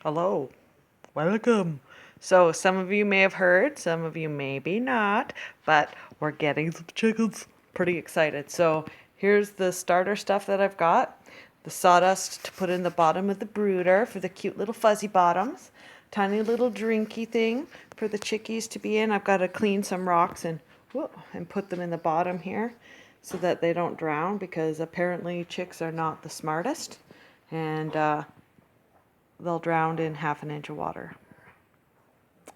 Hello, welcome. So, some of you may have heard, some of you maybe not, but we're getting some chickens. Pretty excited. So, here's the starter stuff that I've got: the sawdust to put in the bottom of the brooder for the cute little fuzzy bottoms, tiny little drinky thing for the chickies to be in. I've got to clean some rocks and put them in the bottom here so that they don't drown, because apparently chicks are not the smartest, and they'll drown in half an inch of water.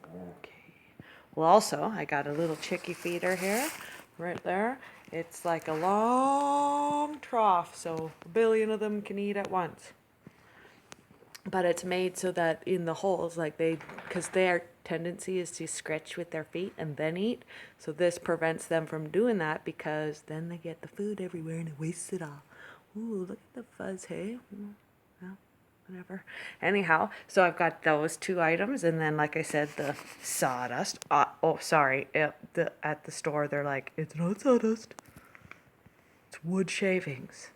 Okay. Well, also, I got a little chickie feeder here, right there. It's like a long trough, so a billion of them can eat at once. But it's made so that in the holes, because their tendency is to scratch with their feet and then eat. So this prevents them from doing that, because then they get the food everywhere and it wastes it all. Ooh, look at the fuzz, hey? Well, whatever. Anyhow, so I've got those two items, and then, like I said, the sawdust. Sorry. At the store, they're like, it's not sawdust. It's wood shavings.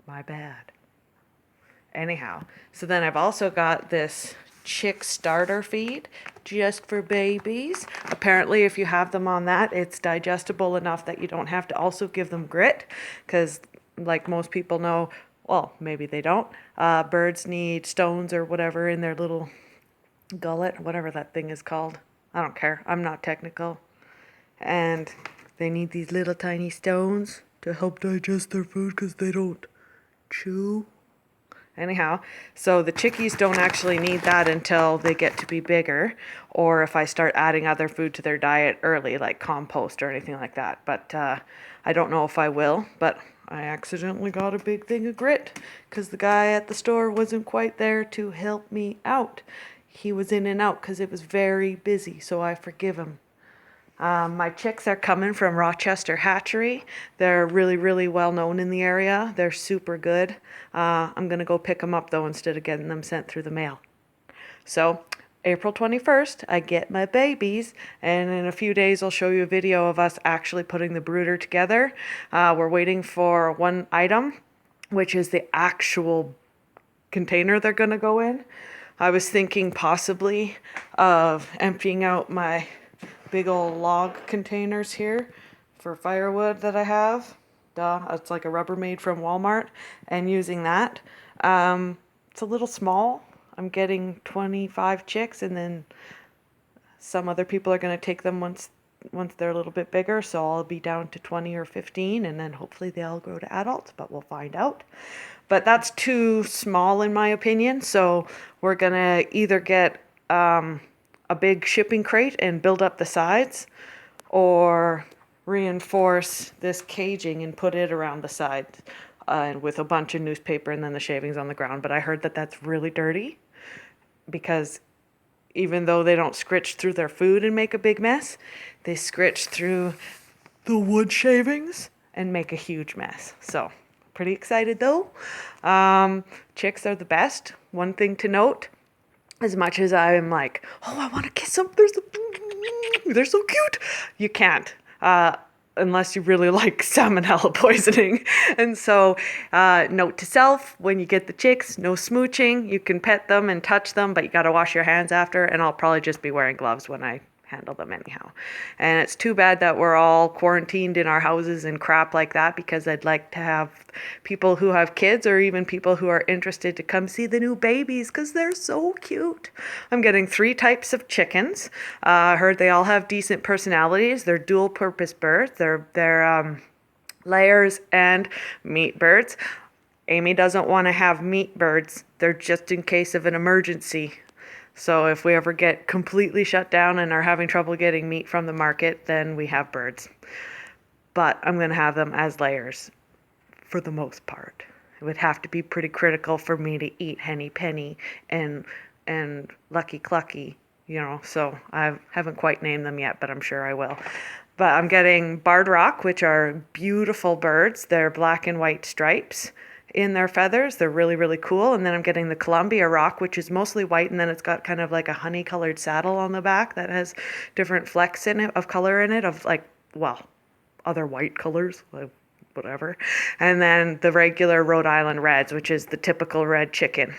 My bad. Anyhow, so then I've also got this chick starter feed just for babies. Apparently, if you have them on that, it's digestible enough that you don't have to also give them grit, because like most people know, well, maybe they don't, birds need stones or whatever in their little gullet, whatever that thing is called. I don't care. I'm not technical. And they need these little tiny stones to help digest their food because they don't chew. Anyhow, so the chickies don't actually need that until they get to be bigger, or if I start adding other food to their diet early, like compost or anything like that. But I don't know if I will, but I accidentally got a big thing of grit because the guy at the store wasn't quite there to help me out. He was in and out because it was very busy, so I forgive him. My chicks are coming from Rochester Hatchery. They're really, really well known in the area. They're super good. I'm going to go pick them up, though, instead of getting them sent through the mail. So, April 21st, I get my babies, and in a few days, I'll show you a video of us actually putting the brooder together. We're waiting for one item, which is the actual container they're going to go in. I was thinking possibly of emptying out my big old log containers here for firewood that I have. Duh, it's like a Rubbermaid from Walmart, and using that. It's a little small. I'm getting 25 chicks, and then some other people are going to take them once they're a little bit bigger, so I'll be down to 20 or 15, and then hopefully they all grow to adults, but we'll find out. But that's too small in my opinion, so we're going to either get a big shipping crate and build up the sides, or reinforce this caging and put it around the sides, and with a bunch of newspaper and then the shavings on the ground. But I heard that that's really dirty, because even though they don't scritch through their food and make a big mess, they scritch through the wood shavings and make a huge mess. So, pretty excited though. Chicks are the best. One thing to note: as much as I'm like, oh, I want to kiss them, they're so cute, you can't. Unless you really like salmonella poisoning. And so, note to self: when you get the chicks, no smooching. You can pet them and touch them, but you got to wash your hands after, and I'll probably just be wearing gloves when I handle them anyhow. And it's too bad that we're all quarantined in our houses and crap like that, because I'd like to have people who have kids, or even people who are interested, to come see the new babies, because they're so cute. I'm getting 3 types of chickens. I heard they all have decent personalities. They're dual purpose birds. They're layers and meat birds. Amy doesn't want to have meat birds. They're just in case of an emergency. So if we ever get completely shut down and are having trouble getting meat from the market, then we have birds. But I'm going to have them as layers for the most part. It would have to be pretty critical for me to eat Henny Penny and Lucky Clucky, so I haven't quite named them yet, but I'm sure I will. But I'm getting Barred Rock, which are beautiful birds. They're black and white stripes in their feathers. They're really, really cool. And then I'm getting the Columbia Rock, which is mostly white, and then it's got kind of like a honey-colored saddle on the back that has different flecks in it, of color in it, of other white colors, like whatever. And then the regular Rhode Island Reds, which is the typical red chicken.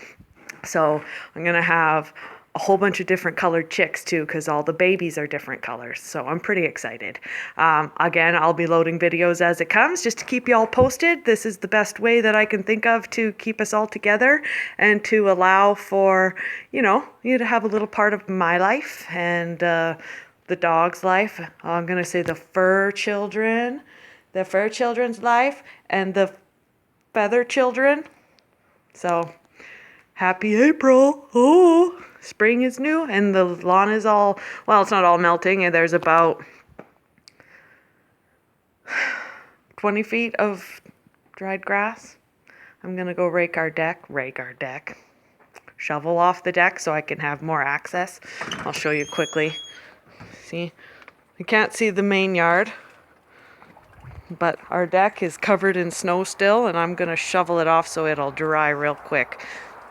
So I'm going to have a whole bunch of different colored chicks too, because all the babies are different colors. So I'm pretty excited. Again, I'll be loading videos as it comes just to keep you all posted. This is the best way that I can think of to keep us all together and to allow for, you to have a little part of my life and the dog's life. I'm going to say the fur children's life and the feather children. So happy April. Oh, spring is new and the lawn is all, well, it's not all melting, and there's about 20 feet of dried grass. I'm going to go rake our deck, shovel off the deck so I can have more access. I'll show you quickly. See, you can't see the main yard, but our deck is covered in snow still, and I'm going to shovel it off so it'll dry real quick.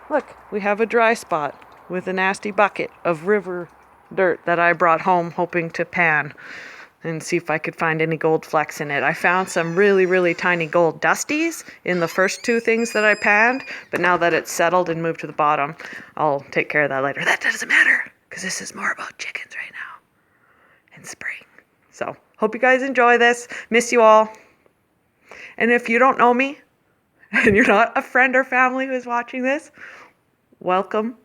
Look, we have a dry spot with a nasty bucket of river dirt that I brought home hoping to pan and see if I could find any gold flecks in it. I found some really, really tiny gold dusties in the first two things that I panned, but now that it's settled and moved to the bottom, I'll take care of that later. That doesn't matter, because this is more about chickens right now and spring. So, hope you guys enjoy this. Miss you all. And if you don't know me, and you're not a friend or family who's watching this, welcome.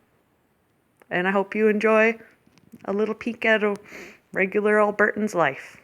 And I hope you enjoy a little peek at a regular Albertan's life.